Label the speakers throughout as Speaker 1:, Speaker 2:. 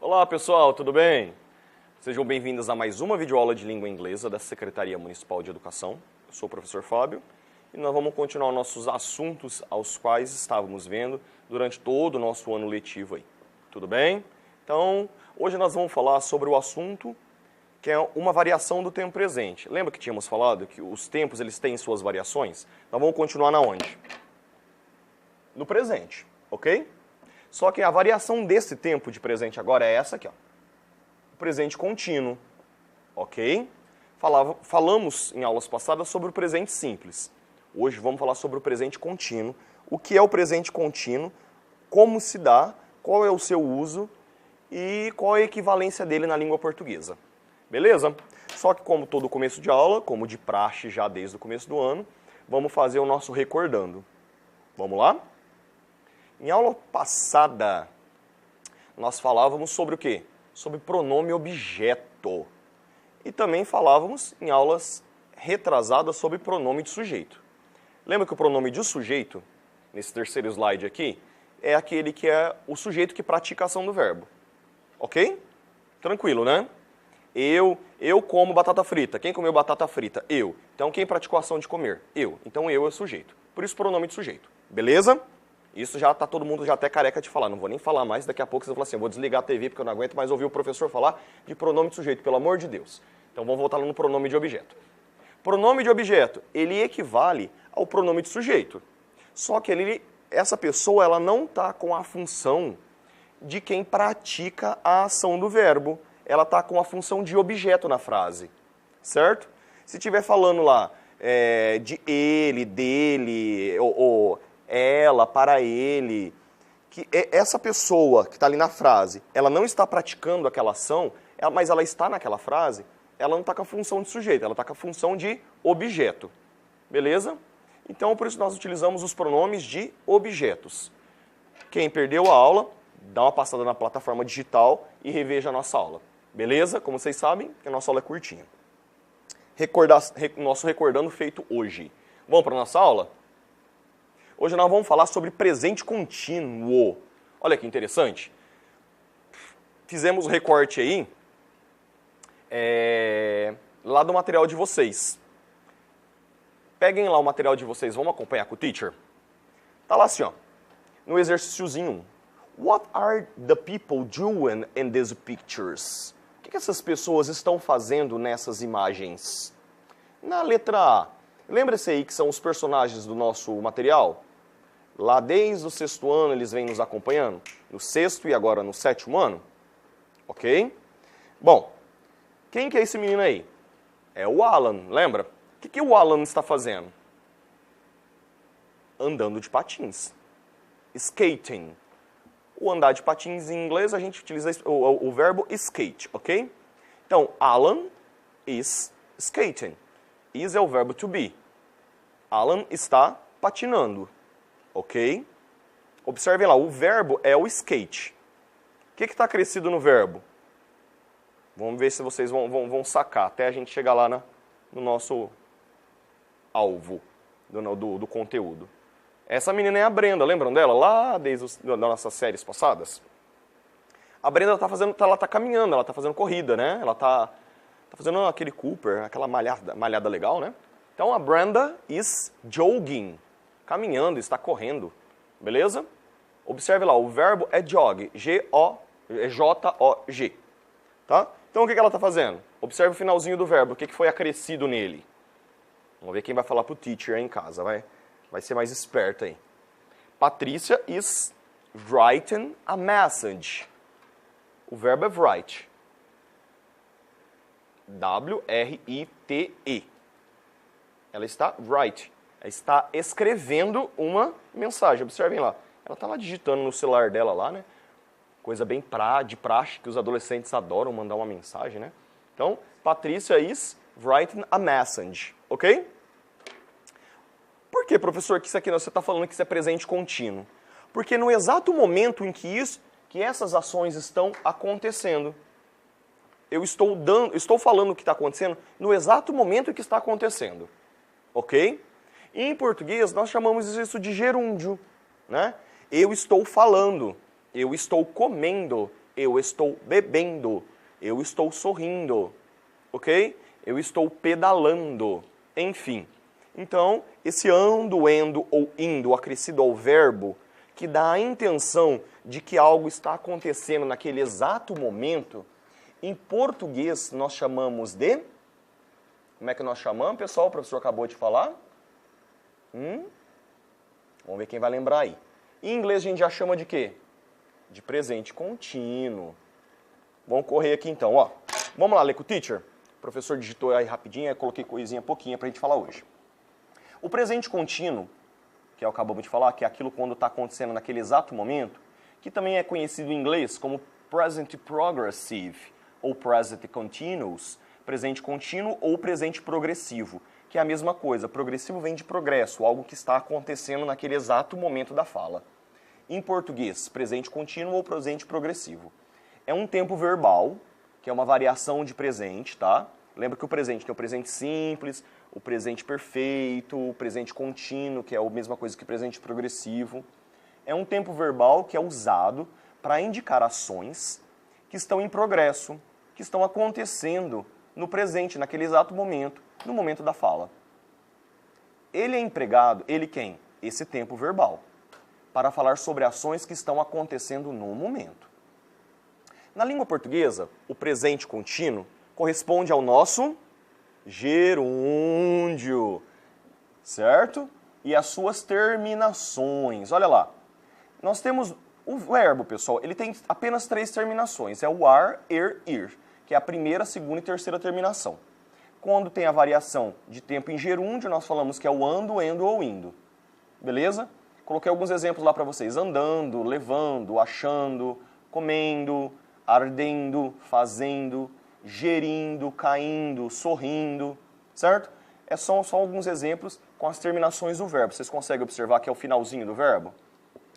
Speaker 1: Olá pessoal, tudo bem? Sejam bem-vindos a mais uma videoaula de língua inglesa da Secretaria Municipal de Educação. Eu sou o professor Fábio e nós vamos continuar nossos assuntos aos quais estávamos vendo durante todo o nosso ano letivo aí. Tudo bem? Então, hoje nós vamos falar sobre o assunto que é uma variação do tempo presente. Lembra que tínhamos falado que os tempos eles têm suas variações? Nós vamos continuar na onde? No presente, ok? Só que a variação desse tempo de presente agora é essa aqui, ó. O presente contínuo, ok? Falamos em aulas passadas sobre o presente simples. Hoje vamos falar sobre o presente contínuo. O que é o presente contínuo, como se dá, qual é o seu uso e qual é a equivalência dele na língua portuguesa. Beleza? Só que como todo começo de aula, como de praxe já desde o começo do ano, vamos fazer o nosso recordando. Vamos lá? Em aula passada, nós falávamos sobre o quê? Sobre pronome objeto. E também falávamos em aulas retrasadas sobre pronome de sujeito. Lembra que o pronome de sujeito, nesse terceiro slide aqui, é aquele que é o sujeito que pratica a ação do verbo. Ok? Tranquilo, né? Eu como batata frita. Quem comeu batata frita? Eu. Então quem praticou a ação de comer? Eu. Então eu é o sujeito. Por isso pronome de sujeito. Beleza? Isso já tá todo mundo já até careca de falar. Não vou nem falar mais, daqui a pouco você vai falar assim, eu vou desligar a TV porque eu não aguento mais ouvir o professor falar de pronome de sujeito, pelo amor de Deus. Então vamos voltar lá no pronome de objeto. Pronome de objeto, ele equivale ao pronome de sujeito. Só que essa pessoa ela não está com a função de quem pratica a ação do verbo. Ela está com a função de objeto na frase, certo? Se estiver falando lá de ele, dele, ou ela, para ele, que essa pessoa que está ali na frase, ela não está praticando aquela ação, mas ela está naquela frase, ela não está com a função de sujeito, ela está com a função de objeto. Beleza? Então, por isso nós utilizamos os pronomes de objetos. Quem perdeu a aula, dá uma passada na plataforma digital e reveja a nossa aula. Beleza? Como vocês sabem, a nossa aula é curtinha. Nosso recordando feito hoje. Vamos para a nossa aula? Hoje nós vamos falar sobre presente contínuo. Olha que interessante. Fizemos um recorte aí lá do material de vocês. Peguem lá o material de vocês, vamos acompanhar com o teacher? Tá lá assim, ó, no exercíciozinho 1. What are the people doing in these pictures? O que essas pessoas estão fazendo nessas imagens? Na letra A, lembra-se aí que são os personagens do nosso material? Lá desde o 6º ano eles vêm nos acompanhando, no 6º e agora no 7º ano, ok? Bom, quem que é esse menino aí? É o Alan, lembra? O que o Alan está fazendo? Andando de patins. Skating. O andar de patins em inglês a gente utiliza o verbo skate, ok? Então, Alan is skating. Is é o verbo to be. Alan está patinando. Ok? Observem lá, o verbo é o skate. O que está acrescido no verbo? Vamos ver se vocês vão sacar, até a gente chegar lá no nosso alvo do conteúdo. Essa menina é a Brenda, lembram dela? Lá desde das nossas séries passadas. A Brenda ela tá caminhando, ela está fazendo corrida, né? Ela tá fazendo aquele Cooper, aquela malhada legal, né? Então a Brenda is jogging. Caminhando, está correndo, beleza? Observe lá, o verbo é jog, J-O-G, tá? Então o que ela está fazendo? Observe o finalzinho do verbo, o que foi acrescido nele. Vamos ver quem vai falar para o teacher aí em casa, vai ser mais esperto aí. Patrícia is writing a message. O verbo é write. W-R-I-T-E. Ela está write. Está escrevendo uma mensagem. Observem lá. Ela está lá digitando no celular dela lá, né? Coisa bem de praxe, que os adolescentes adoram mandar uma mensagem, né? Então, Patrícia is writing a message. Ok? Por que, professor, que isso aqui você está falando que isso é presente contínuo? Porque no exato momento em que essas ações estão acontecendo, eu estou falando o que está acontecendo no exato momento em que está acontecendo. Ok? Em português, nós chamamos isso de gerúndio, né? Eu estou falando, eu estou comendo, eu estou bebendo, eu estou sorrindo, ok? Eu estou pedalando, enfim. Então, esse ando, endo ou indo acrescido ao verbo, que dá a intenção de que algo está acontecendo naquele exato momento, em português nós chamamos de... Como é que nós chamamos, pessoal? O professor acabou de falar. Vamos ver quem vai lembrar aí. Em inglês a gente já chama de quê? De presente contínuo. Vamos correr aqui então, ó. Vamos lá, ler com o teacher? O professor digitou aí rapidinho, aí coloquei coisinha pouquinha pra gente falar hoje. O presente contínuo, que acabamos de falar, que é aquilo quando está acontecendo naquele exato momento, que também é conhecido em inglês como present progressive ou present continuous, presente contínuo ou presente progressivo, que é a mesma coisa. Progressivo vem de progresso, algo que está acontecendo naquele exato momento da fala. Em português, presente contínuo ou presente progressivo. É um tempo verbal, que é uma variação de presente, tá? Lembra que o presente tem o presente simples, o presente perfeito, o presente contínuo, que é a mesma coisa que o presente progressivo. É um tempo verbal que é usado para indicar ações que estão em progresso, que estão acontecendo no presente, naquele exato momento, no momento da fala. Ele é empregado, ele quem? Esse tempo verbal, para falar sobre ações que estão acontecendo no momento. Na língua portuguesa, o presente contínuo corresponde ao nosso gerúndio, certo? E as suas terminações. Olha lá, nós temos o verbo, pessoal, ele tem apenas 3 terminações. É o ar, er, ir, que é a primeira, segunda e terceira terminação. Quando tem a variação de tempo em gerúndio, nós falamos que é o ando, endo ou indo. Beleza? Coloquei alguns exemplos lá para vocês. Andando, levando, achando, comendo, ardendo, fazendo, gerindo, caindo, sorrindo, certo? São só alguns exemplos com as terminações do verbo. Vocês conseguem observar que é o finalzinho do verbo?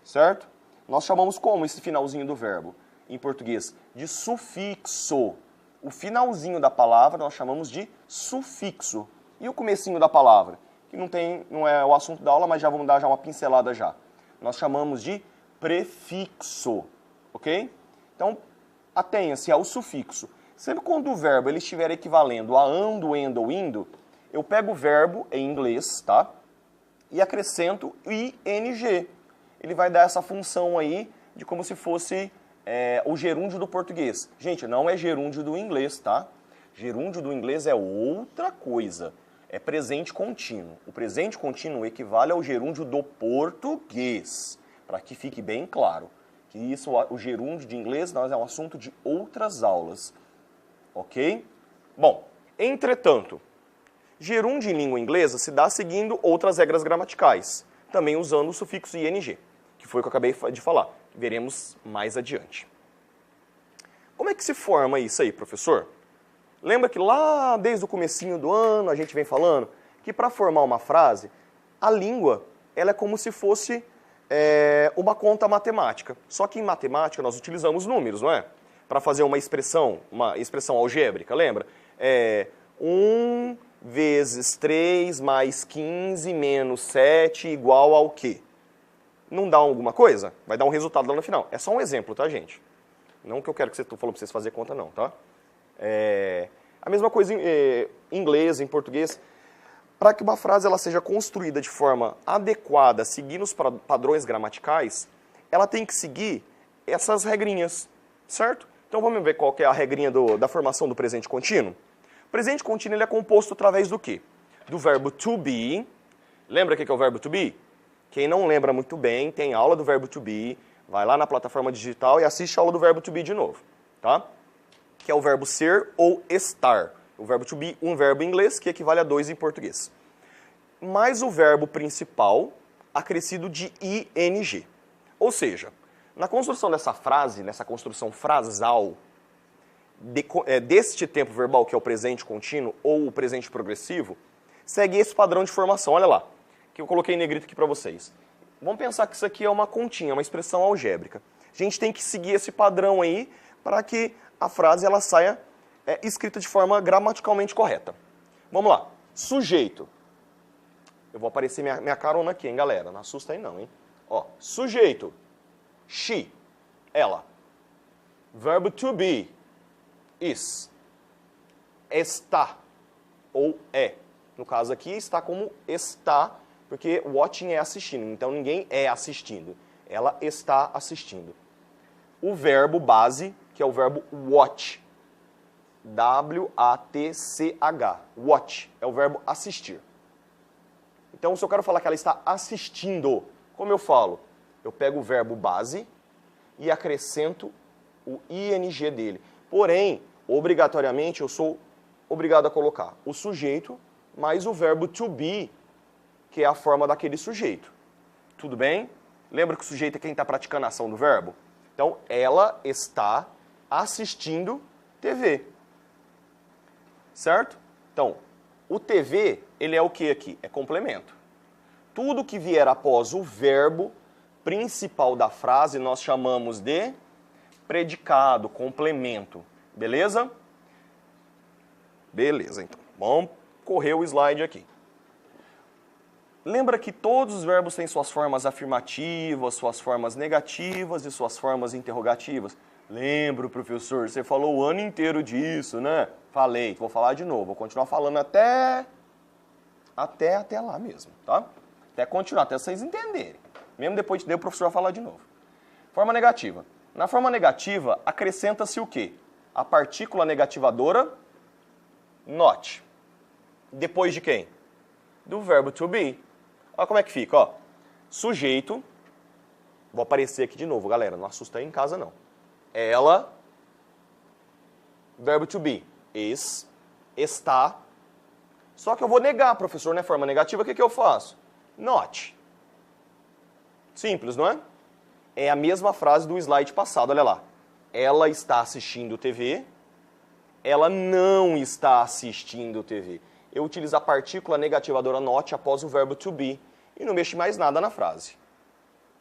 Speaker 1: Certo? Nós chamamos como esse finalzinho do verbo? Em português, de sufixo. O finalzinho da palavra nós chamamos de sufixo. E o comecinho da palavra? Que não é o assunto da aula, mas já vamos dar uma pincelada já. Nós chamamos de prefixo, ok? Então, atenha-se ao sufixo. Sempre quando o verbo ele estiver equivalendo a ando, endo ou indo, eu pego o verbo em inglês, tá? E acrescento ing. Ele vai dar essa função aí de como se fosse o gerúndio do português. Gente, não é gerúndio do inglês, tá? Gerúndio do inglês é outra coisa. É presente contínuo. O presente contínuo equivale ao gerúndio do português. Para que fique bem claro. Que isso, o gerúndio de inglês é um assunto de outras aulas. Ok? Bom, entretanto, gerúndio em língua inglesa se dá seguindo outras regras gramaticais. Também usando o sufixo ing, que foi o que eu acabei de falar. Veremos mais adiante. Como é que se forma isso aí, professor? Lembra que lá desde o comecinho do ano a gente vem falando que para formar uma frase, a língua ela é como se fosse uma conta matemática. Só que em matemática nós utilizamos números, não é? Para fazer uma expressão algébrica, lembra? 1 vezes 3 mais 15 menos 7 igual ao quê? Não dá alguma coisa? Vai dar um resultado lá no final. É só um exemplo, tá, gente? Não que eu quero que você falou para vocês fazer conta, não, tá? A mesma coisa em inglês, em português. Para que uma frase ela seja construída de forma adequada, seguindo os padrões gramaticais, ela tem que seguir essas regrinhas, certo? Então vamos ver qual que é a regrinha da formação do presente contínuo? O presente contínuo ele é composto através do quê? Do verbo to be. Lembra o que é o verbo to be? Quem não lembra muito bem, tem aula do verbo to be, vai lá na plataforma digital e assiste a aula do verbo to be de novo, tá? Que é o verbo ser ou estar. O verbo to be, um verbo em inglês, que equivale a 2 em português. Mais o verbo principal, acrescido de ing. Ou seja, na construção dessa frase, nessa construção frasal, deste tempo verbal, que é o presente contínuo ou o presente progressivo, segue esse padrão de formação. Olha lá, que eu coloquei em negrito aqui para vocês. Vamos pensar que isso aqui é uma continha, uma expressão algébrica. A gente tem que seguir esse padrão aí para que a frase ela saia escrita de forma gramaticalmente correta. Vamos lá. Sujeito. Eu vou aparecer minha carona aqui, hein, galera? Não assusta aí não, hein? Ó, sujeito. She. Ela. Verbo to be, is. Está, ou é. No caso aqui, está como está, porque watching é assistindo. Então, ninguém é assistindo. Ela está assistindo. O verbo base, que é o verbo watch. W-A-T-C-H. Watch é o verbo assistir. Então, se eu quero falar que ela está assistindo, como eu falo? Eu pego o verbo base e acrescento o ing dele. Porém, obrigatoriamente, eu sou obrigado a colocar o sujeito mais o verbo to be, que é a forma daquele sujeito. Tudo bem? Lembra que o sujeito é quem está praticando a ação do verbo? Então, ela está assistindo TV. Certo? Então, o TV, ele é o que aqui? É complemento. Tudo que vier após o verbo principal da frase, nós chamamos de predicado, complemento. Beleza? Beleza, então. Vamos correr o slide aqui. Lembra que todos os verbos têm suas formas afirmativas, suas formas negativas e suas formas interrogativas? Lembro, professor, você falou o ano inteiro disso, né? Falei, vou falar de novo, vou continuar falando até lá mesmo, tá? Até continuar, até vocês entenderem. Mesmo depois de o professor vai falar de novo. Forma negativa. Na forma negativa, acrescenta-se o quê? A partícula negativadora not. Depois de quem? Do verbo to be. Olha como é que fica, ó. Sujeito. Vou aparecer aqui de novo, galera. Não assusta aí em casa, não. Ela. Verbo to be. Is. Está. Só que eu vou negar, professor, né? Forma negativa, o que eu faço? Not. Simples, não é? É a mesma frase do slide passado, olha lá. Ela está assistindo TV. Ela não está assistindo TV. Eu utilizo a partícula negativadora not após o verbo to be e não mexo mais nada na frase.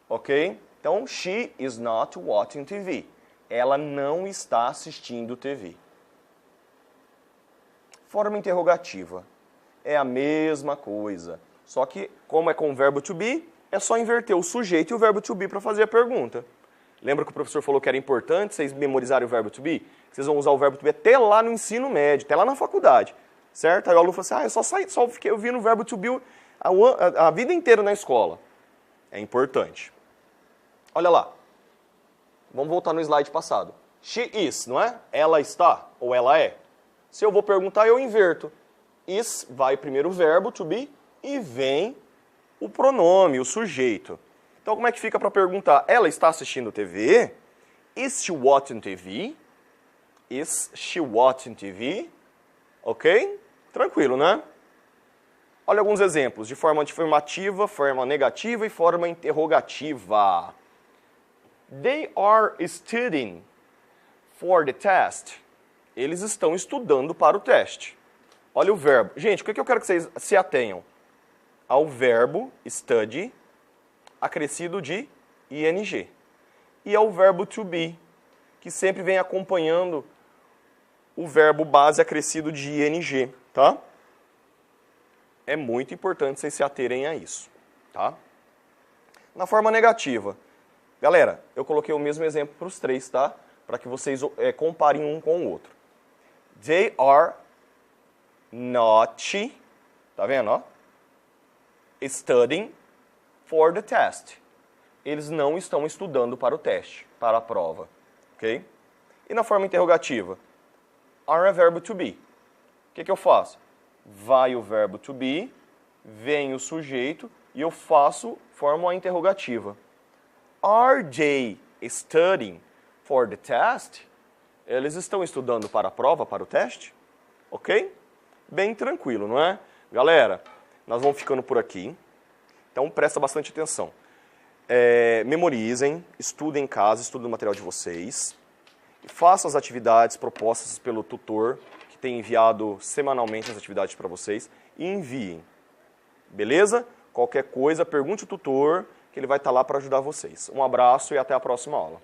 Speaker 1: Ok? Então, she is not watching TV. Ela não está assistindo TV. Forma interrogativa. É a mesma coisa. Só que, como é com o verbo to be, é só inverter o sujeito e o verbo to be para fazer a pergunta. Lembra que o professor falou que era importante vocês memorizarem o verbo to be? Vocês vão usar o verbo to be até lá no ensino médio, até lá na faculdade. Certo? Aí o aluno falou assim, eu vi no verbo to be a vida inteira na escola. É importante. Olha lá. Vamos voltar no slide passado. She is, não é? Ela está ou ela é. Se eu vou perguntar, eu inverto. Is, vai primeiro o verbo to be e vem o pronome, o sujeito. Então, como é que fica para perguntar? Ela está assistindo TV? Is she watching TV? Is she watching TV? Ok? Tranquilo, né? Olha alguns exemplos de forma afirmativa, forma negativa e forma interrogativa. They are studying for the test. Eles estão estudando para o teste. Olha o verbo. Gente, o que eu quero que vocês se atenham? Ao verbo study, acrescido de ing. E ao verbo to be, que sempre vem acompanhando o verbo base acrescido de ing, tá? É muito importante vocês se aterem a isso, tá? Na forma negativa. Galera, eu coloquei o mesmo exemplo para os três, tá? Para que vocês comparem um com o outro. They are not, tá vendo, ó? Studying for the test. Eles não estão estudando para o teste, para a prova, ok? E na forma interrogativa? Are a verbo to be. O que eu faço? Vai o verbo to be, vem o sujeito e eu formo a interrogativa. Are they studying for the test? Eles estão estudando para a prova, para o teste? Ok? Bem tranquilo, não é? Galera, nós vamos ficando por aqui. Então, presta bastante atenção. Memorizem, estudem em casa, estudem o material de vocês. E façam as atividades propostas pelo tutor, que tem enviado semanalmente as atividades para vocês. E enviem. Beleza? Qualquer coisa, pergunte ao tutor, que ele vai estar lá para ajudar vocês. Um abraço e até a próxima aula.